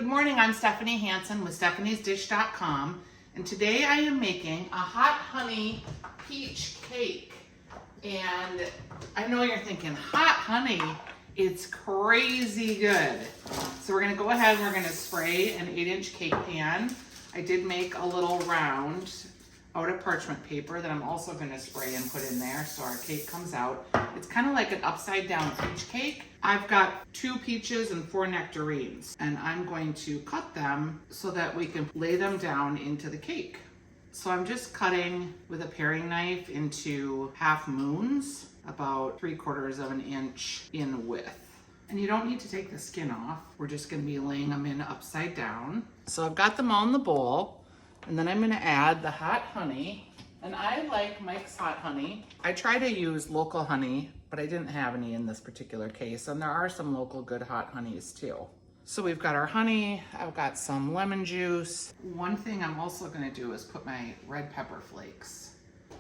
Good morning, I'm Stephanie Hansen with stephaniesdish.com, and today I am making a hot honey peach cake. And I know you're thinking, hot honey, it's crazy good. So we're gonna go ahead and we're gonna spray an 8-inch cake pan. I did make a little round out of parchment paper that I'm also gonna spray and put in there so our cake comes out. It's kind of like an upside down peach cake. I've got 2 peaches and 4 nectarines, and I'm going to cut them so that we can lay them down into the cake. So I'm just cutting with a paring knife into half moons, about 3/4 of an inch in width. And you don't need to take the skin off. We're just gonna be laying them in upside down. So I've got them all in the bowl. And then I'm gonna add the hot honey. And I like Mike's hot honey. I try to use local honey, but I didn't have any in this particular case. And there are some local good hot honeys too. So we've got our honey, I've got some lemon juice. One thing I'm also gonna do is put my red pepper flakes.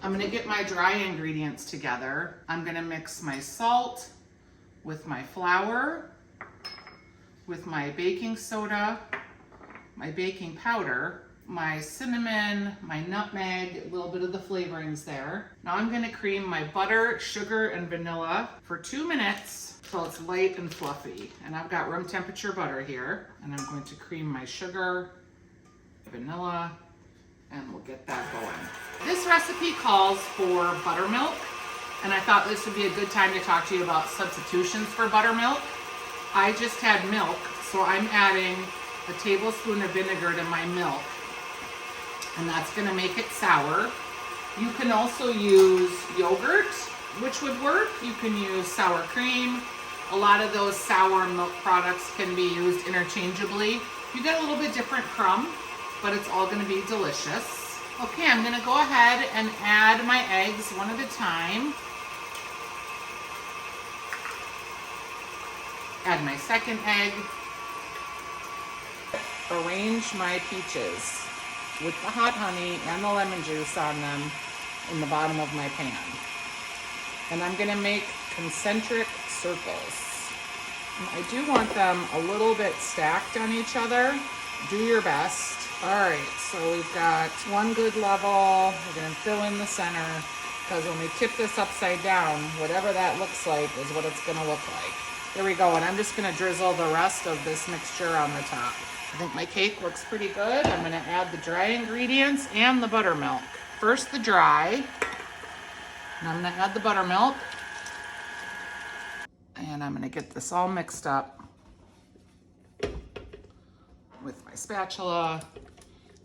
I'm gonna get my dry ingredients together. I'm gonna mix my salt with my flour, with my baking soda, my baking powder, my cinnamon, my nutmeg, a little bit of the flavorings there. Now I'm gonna cream my butter, sugar, and vanilla for 2 minutes till it's light and fluffy. And I've got room temperature butter here. And I'm going to cream my sugar, vanilla, and we'll get that going. This recipe calls for buttermilk, and I thought this would be a good time to talk to you about substitutions for buttermilk. I just had milk, so I'm adding a tablespoon of vinegar to my milk, and that's gonna make it sour. You can also use yogurt, which would work. You can use sour cream. A lot of those sour milk products can be used interchangeably. You get a little bit different crumb, but it's all gonna be delicious. Okay, I'm gonna go ahead and add my eggs one at a time. Add my second egg. Arrange my peaches with the hot honey and the lemon juice on them in the bottom of my pan. And I'm gonna make concentric circles. And I do want them a little bit stacked on each other. Do your best. All right, so we've got one good level. We're gonna fill in the center, because when we tip this upside down, whatever that looks like is what it's gonna look like. There we go, and I'm just gonna drizzle the rest of this mixture on the top. I think my cake looks pretty good. I'm gonna add the dry ingredients and the buttermilk. First the dry, and I'm gonna add the buttermilk. And I'm gonna get this all mixed up with my spatula.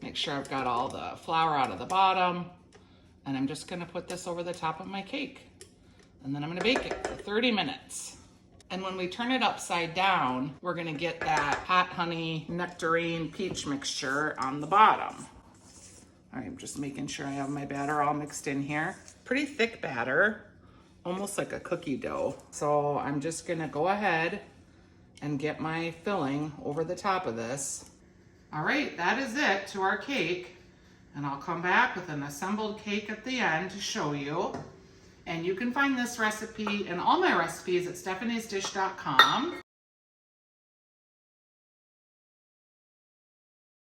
Make sure I've got all the flour out of the bottom. And I'm just gonna put this over the top of my cake. And then I'm gonna bake it for 30 minutes. And when we turn it upside down, we're gonna get that hot honey, nectarine, peach mixture on the bottom. All right, I'm just making sure I have my batter all mixed in here. Pretty thick batter, almost like a cookie dough. So I'm just gonna go ahead and get my filling over the top of this. All right, that is it to our cake. And I'll come back with an assembled cake at the end to show you. And you can find this recipe and all my recipes at stephaniesdish.com.